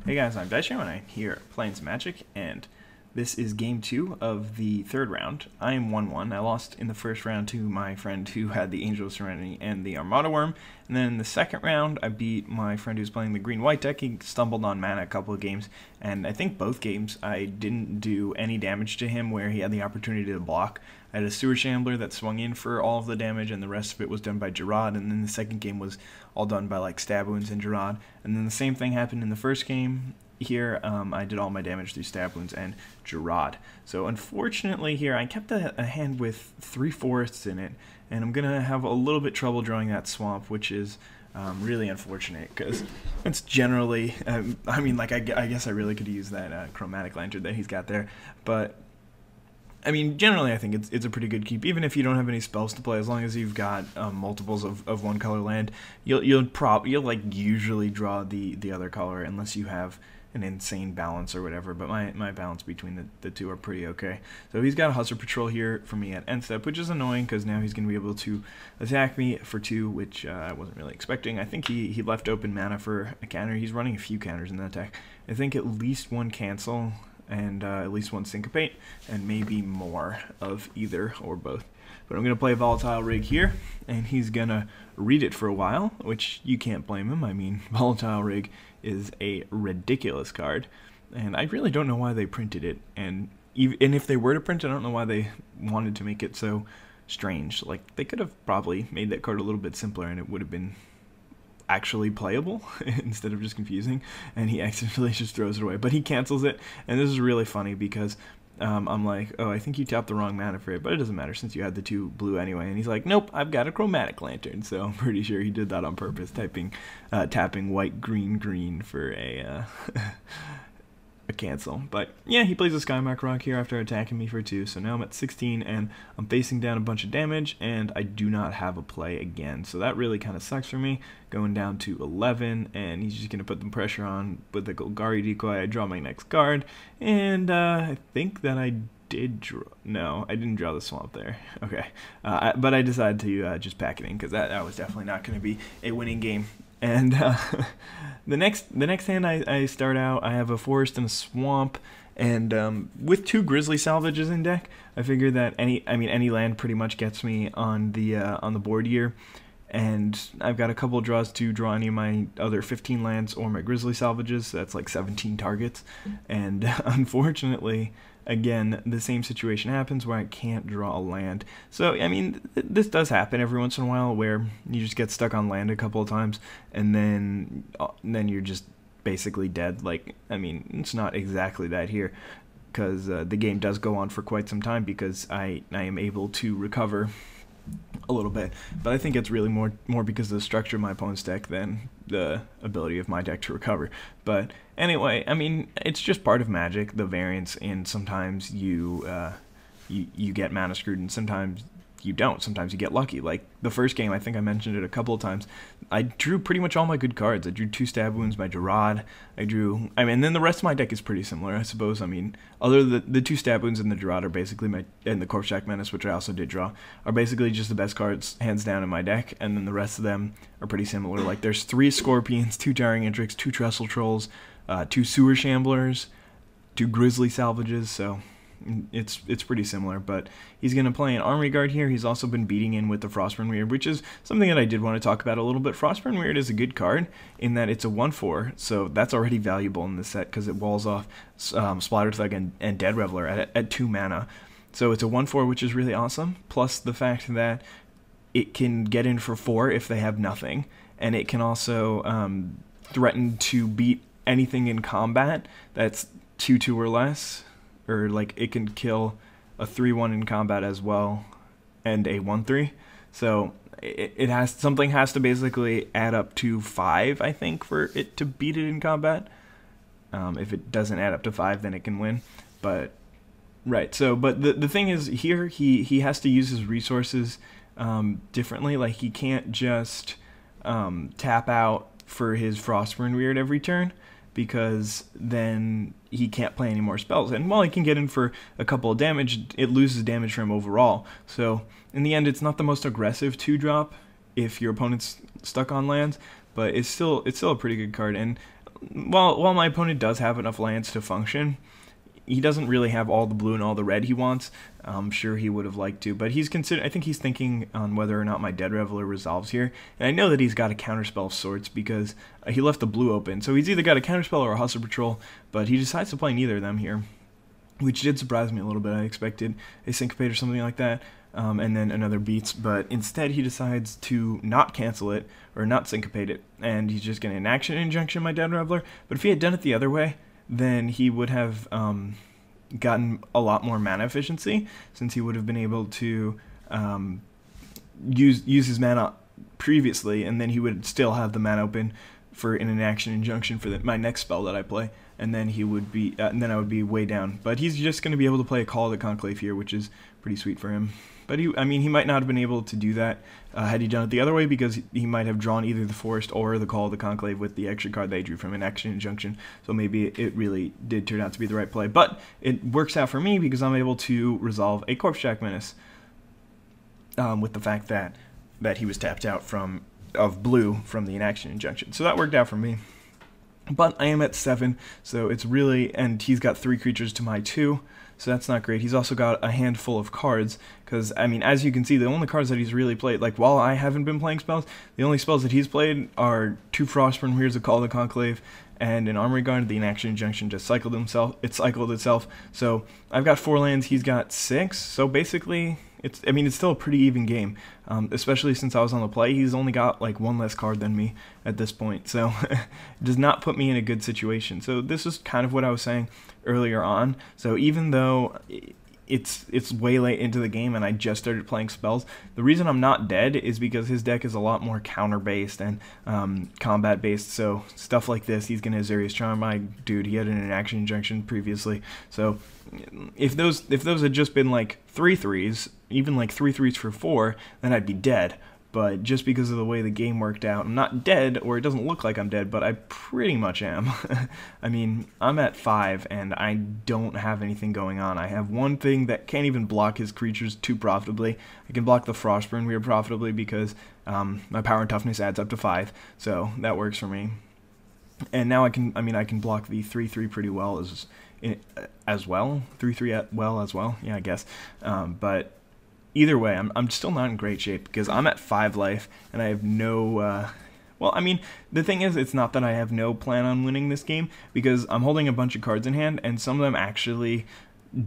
Hey guys, I'm IzDaisho and I'm here playing some Magic, and this is game 2 of the third round. I am 1-1. I lost in the first round to my friend who had the Angel of Serenity and the Armada Worm, and then in the second round I beat my friend who's playing the green-white deck. He stumbled on mana a couple of games, and I think both games I didn't do any damage to him where he had the opportunity to block. I had a Sewer Shambler that swung in for all of the damage, and the rest of it was done by Gerard, and then the second game was all done by like stab wounds and Gerard. And then the same thing happened in the first game. Here, I did all my damage through stab wounds and Gerard. So unfortunately here, I kept a hand with 3 forests in it, and I'm going to have a little bit trouble drawing that swamp, which is really unfortunate, because it's generally, I mean, like, I guess I really could use that chromatic lantern that he's got there, but I mean, generally I think it's a pretty good keep, even if you don't have any spells to play. As long as you've got multiples of one color land, you'll like usually draw the other color, unless you have an insane balance or whatever, but my balance between the two are pretty okay. So he's got a Hussar Patrol here for me at end step, which is annoying because now he's going to be able to attack me for 2, which I wasn't really expecting. I think he left open mana for a counter. He's running a few counters in that deck. I think at least 1 cancel and at least 1 syncopate, and maybe more of either or both. But I'm going to play a Volatile Rig here, and he's going to read it for a while, which you can't blame him. I mean, Volatile Rig is a ridiculous card, and I really don't know why they printed it, and if they were to print it, I don't know why they wanted to make it so strange. Like, they could have probably made that card a little bit simpler, and it would have been actually playable instead of just confusing, and he accidentally just throws it away. But he cancels it, and this is really funny because I'm like, oh, I think you tapped the wrong mana for it, but it doesn't matter since you had the 2 blue anyway. And he's like, nope, I've got a chromatic lantern. So I'm pretty sure he did that on purpose, tapping white, green for a cancel. But yeah, he plays a Skymark Rock here after attacking me for 2. So now I'm at 16, and I'm facing down a bunch of damage, and I do not have a play again. So that really kind of sucks for me, going down to 11, and he's just going to put the pressure on with the Golgari Decoy. I draw my next card, and I think that I did draw. No, I didn't draw the swamp there. Okay, but I decided to just pack it in, because that was definitely not going to be a winning game. And the next hand I start out, I have a forest and a swamp, and with 2 grizzly salvages in deck, I figure that any land pretty much gets me on the board here, and I've got a couple of draws to draw any of my other 15 lands or my grizzly salvages. So that's like 17 targets, and unfortunately, again, the same situation happens where I can't draw a land. So, I mean, this does happen every once in a while where you just get stuck on land a couple of times, and then you're just basically dead. Like, I mean, it's not exactly that here, because the game does go on for quite some time because I am able to recover a little bit, but I think it's really more because of the structure of my opponent's deck than the ability of my deck to recover. But anyway, I mean, it's just part of Magic, the variance, and sometimes you get mana screwed, and sometimes you don't. Sometimes you get lucky. Like the first game, I think I mentioned it a couple of times, I drew pretty much all my good cards. I drew 2 stab wounds by Gerard. And then the rest of my deck is pretty similar, I suppose. I mean, other than the 2 stab wounds and the Gerard are basically and the Corpsjack Menace, which I also did draw, are basically just the best cards hands down in my deck, and then the rest of them are pretty similar. Like there's 3 Scorpions, 2 Towering Intrigues, 2 Trestle Trolls, 2 Sewer Shamblers, 2 Grizzly Salvages, so it's pretty similar. But he's going to play an Armory Guard here. He's also been beating in with the Frostburn Weird, which is something that I did want to talk about a little bit. Frostburn Weird is a good card in that it's a 1/4, so that's already valuable in this set because it walls off Splatter Thug and Dead Reveler at 2 mana. So it's a 1/4, which is really awesome, plus the fact that it can get in for 4 if they have nothing, and it can also threaten to beat anything in combat that's 2/2 or less. Or like it can kill a 3/1 in combat as well, and a 1/3. So something has to basically add up to 5, I think, for it to beat it in combat. If it doesn't add up to 5, then it can win. But right. So, but the thing is here, he has to use his resources differently. Like he can't just tap out for his Frostburn Weird every turn, because then he can't play any more spells. And while he can get in for a couple of damage, it loses damage for him overall. So in the end, it's not the most aggressive 2-drop if your opponent's stuck on lands, but it's still a pretty good card. And while my opponent does have enough lands to function, he doesn't really have all the blue and all the red he wants. I'm sure he would have liked to, but I think he's thinking on whether or not my Dead Reveler resolves here. And I know that he's got a counterspell of sorts because he left the blue open. So he's either got a counterspell or a Hustle Patrol, but he decides to play neither of them here, which did surprise me a little bit. I expected a Syncopate or something like that, and then another Beats, but instead he decides to not cancel it, or not Syncopate it, and he's just going to Inaction Injunction my Dead Reveler. But if he had done it the other way, then he would have gotten a lot more mana efficiency, since he would have been able to use his mana previously, and then he would still have the mana open for an Inaction Injunction for my next spell that I play, and then he would be, and then I would be way down. But he's just going to be able to play a Call of the Conclave here, which is pretty sweet for him. But he might not have been able to do that had he done it the other way, because he might have drawn either the Forest or the Call of the Conclave with the extra card they drew from an Action Injunction. So maybe it really did turn out to be the right play. But it works out for me because I'm able to resolve a Corpse Jack Menace with the fact that he was tapped out of blue from the Inaction Injunction. So that worked out for me. But I am at 7, so it's really, and he's got 3 creatures to my 2, so that's not great. He's also got a handful of cards, because, as you can see, the only cards that he's really played, like, while I haven't been playing spells, the only spells that he's played are 2 Frostburn Weirs, a Call of the Conclave, and an Armory Guard. The Inaction Injunction just cycled itself, so I've got 4 lands, he's got 6, so basically, it's still a pretty even game, especially since I was on the play. He's only got like 1 less card than me at this point, so it does not put me in a good situation. So this is kind of what I was saying earlier on. So even though it's way late into the game and I just started playing spells, the reason I'm not dead is because his deck is a lot more counter-based and combat-based, so stuff like this, he's going to Azorius Charm. My dude, he had an Inaction Injunction previously, so if those had just been like 3/3s, even like 3/3s for 4, then I'd be dead. But just because of the way the game worked out, I'm not dead, or it doesn't look like I'm dead, but I pretty much am. I'm at 5, and I don't have anything going on. I have one thing that can't even block his creatures too profitably. I can block the Frostburn Weir profitably because my power and toughness adds up to 5, so that works for me. And now I can block the 3/3 pretty well as well. 3/3 well as well, yeah, I guess. But either way, I'm still not in great shape because I'm at 5 life and I have no. The thing is, it's not that I have no plan on winning this game, because I'm holding a bunch of cards in hand, and some of them actually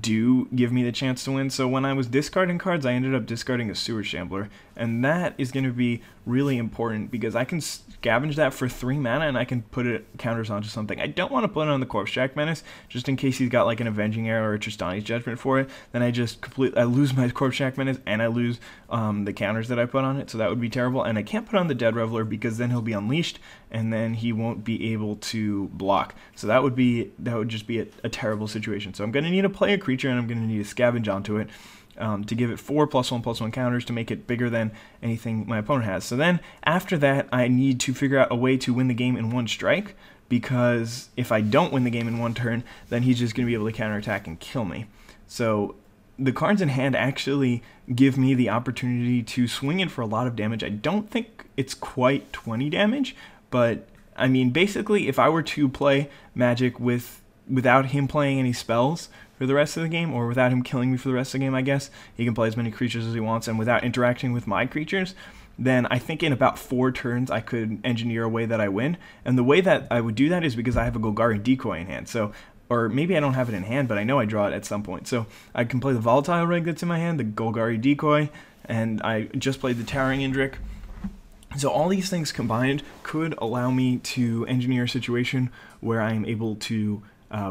do give me the chance to win. So when I was discarding cards, I ended up discarding a Sewer Shambler, and that is going to be really important because I can scavenge that for 3 mana and I can put it counters onto something. I don't want to put it on the Corpse Jack Menace just in case he's got like an Avenging Arrow or a Tristani's Judgment for it. Then I lose my Corpse Jack Menace and I lose the counters that I put on it, so that would be terrible. And I can't put on the Dead Reveler because then he'll be unleashed and then he won't be able to block. So that would just be a terrible situation. So I'm going to need to play a creature and I'm going to need to scavenge onto it. To give it 4 +1/+1 counters to make it bigger than anything my opponent has. So then, after that, I need to figure out a way to win the game in 1 strike, because if I don't win the game in 1 turn, then he's just going to be able to counterattack and kill me. So the cards in hand actually give me the opportunity to swing in for a lot of damage. I don't think it's quite 20 damage, but basically, if I were to play Magic without him playing any spells for the rest of the game, or without him killing me for the rest of the game, I guess, he can play as many creatures as he wants, and without interacting with my creatures, then I think in about 4 turns I could engineer a way that I win. And the way that I would do that is because I have a Golgari Decoy in hand. So, or maybe I don't have it in hand, but I know I draw it at some point. So I can play the Volatile Rig that's in my hand, the Golgari Decoy, and I just played the Towering Indrik. So all these things combined could allow me to engineer a situation where I am able to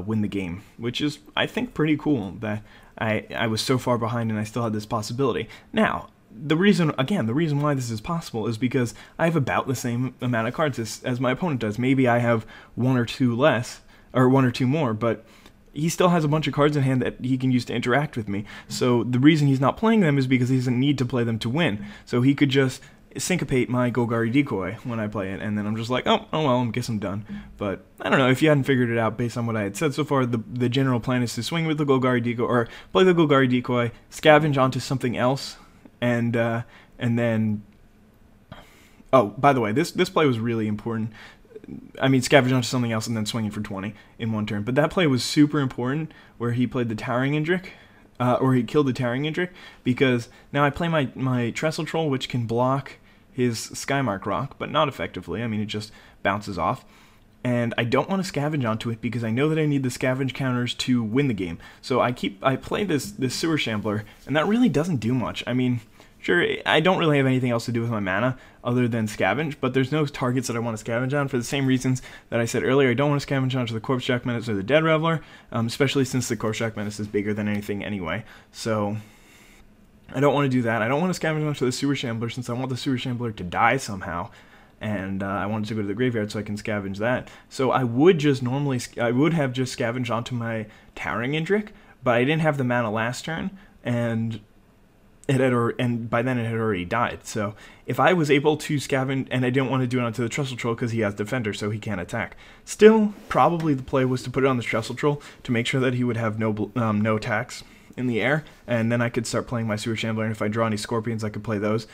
win the game, which is, I think, pretty cool that I was so far behind and I still had this possibility. Now, the reason why this is possible is because I have about the same amount of cards as my opponent does. Maybe I have 1 or 2 less, or 1 or 2 more, but he still has a bunch of cards in hand that he can use to interact with me. So the reason he's not playing them is because he doesn't need to play them to win. So he could just syncopate my Golgari Decoy when I play it, and then I'm just like, oh well, I guess I'm done. But I don't know, if you hadn't figured it out based on what I had said so far, the general plan is to swing with the Golgari Decoy, or play the Golgari Decoy, scavenge onto something else, and then, oh, by the way, this play was really important. scavenge onto something else and then swinging for 20 in one turn. But that play was super important, where he played the Towering Indrik, or he killed the Towering Indrik, because now I play my Trestle Troll, which can block his Skymark Rock, but not effectively. I mean, it just bounces off. And I don't want to scavenge onto it because I know that I need the scavenge counters to win the game. So I play this Sewer Shambler, and that really doesn't do much. I mean, sure, I don't really have anything else to do with my mana other than scavenge, but there's no targets that I want to scavenge on for the same reasons that I said earlier. I don't want to scavenge onto the Corpse Jack Menace or the Dead Reveler, especially since the Corpse Jack Menace is bigger than anything anyway. So I don't want to do that. I don't want to scavenge onto the Sewer Shambler since I want the Sewer Shambler to die somehow. And I wanted to go to the graveyard so I can scavenge that. So I would have just scavenged onto my Towering Indrik, but I didn't have the mana last turn, and by then it had already died. So if I was able to scavenge, and I didn't want to do it onto the Trestle Troll because he has Defender, so he can't attack. Still, probably the play was to put it on the Trestle Troll to make sure that he would have no attacks in the air, and then I could start playing my Sewer Shambler, and if I draw any Scorpions I could play those,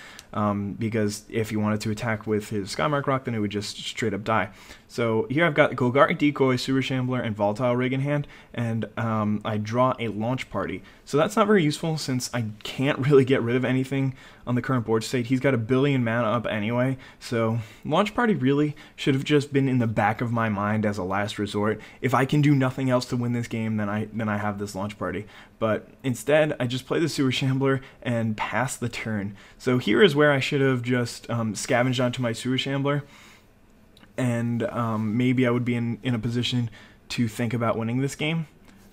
because if he wanted to attack with his Skymark Rock then it would just straight up die. So here I've got Golgari Decoy, Sewer Shambler, and Volatile Rig in hand, and I draw a Launch Party. So that's not very useful since I can't really get rid of anything on the current board state. He's got 1 billion mana up anyway, so Launch Party really should have just been in the back of my mind as a last resort. If I can do nothing else to win this game, then I have this Launch Party. But instead, I just play the Sewer Shambler and pass the turn. So here is where I should have just scavenged onto my Sewer Shambler, and maybe I would be in a position to think about winning this game.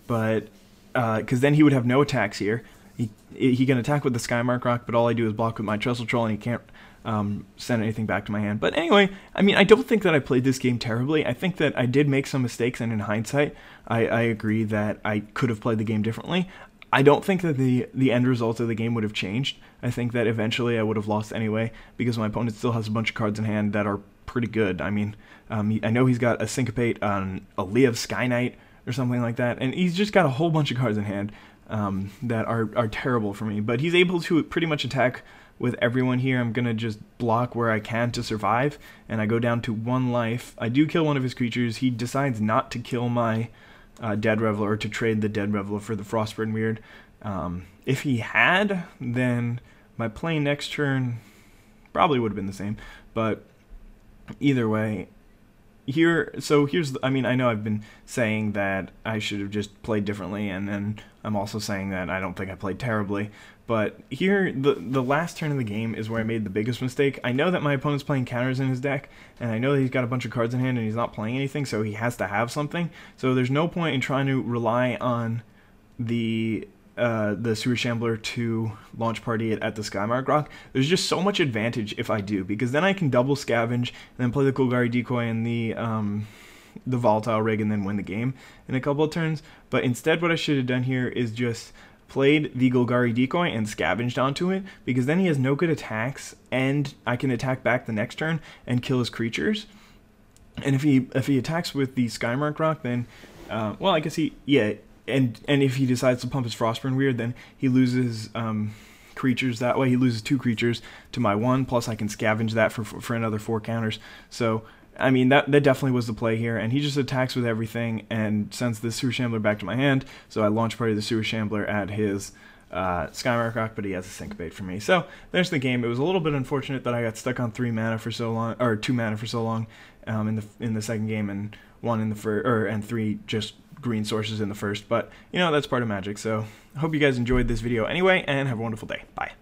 But because then he would have no attacks here. He can attack with the Skymark Rock, but all I do is block with my Trestle Troll, and he can't send anything back to my hand. But anyway, I mean, I don't think that I played this game terribly. I think that I did make some mistakes, and in hindsight, I agree that I could have played the game differently. I don't think that the end result of the game would have changed. I think that eventually I would have lost anyway, because my opponent still has a bunch of cards in hand that are pretty good. I mean, I know he's got a Syncopate on a Liav Sky Knight or something like that, and he's just got a whole bunch of cards in hand that are terrible for me. But he's able to pretty much attack with everyone here. I'm going to just block where I can to survive, and I go down to 1 life. I do kill one of his creatures. He decides not to kill my Dead Reveler, or to trade the Dead Reveler for the Frostburn Weird. If he had, then my play next turn probably would have been the same, but either way, I mean, I know I've been saying that I should have just played differently, and then I'm also saying that I don't think I played terribly, but here, the last turn of the game is where I made the biggest mistake. I know that my opponent's playing counters in his deck, and I know that he's got a bunch of cards in hand and he's not playing anything, so he has to have something. So there's no point in trying to rely on the Sewer Shambler to Launch Party at the Skymark Rock. There's just so much advantage if I do, because then I can double scavenge and then play the Golgari Decoy and the Volatile Rig and then win the game in a couple of turns. But instead, what I should have done here is just played the Golgari Decoy and scavenged onto it, because then he has no good attacks, and I can attack back the next turn and kill his creatures. And if he attacks with the Skymark Rock, then well, I guess and if he decides to pump his Frostburn Weird, then he loses creatures that way. He loses 2 creatures to my 1, plus I can scavenge that for another 4 counters. So I mean, that definitely was the play here, and he just attacks with everything and sends the Sewer Shambler back to my hand, so I Launch Party the Sewer Shambler at his Skymark Rock, but he has a Syncopate for me. So there's the game. It was a little bit unfortunate that I got stuck on 3 mana for so long, or 2 mana for so long in the second game, and 1 in the first, and 3 just green sources in the first, but you know, that's part of Magic. So I hope you guys enjoyed this video anyway, and have a wonderful day. Bye.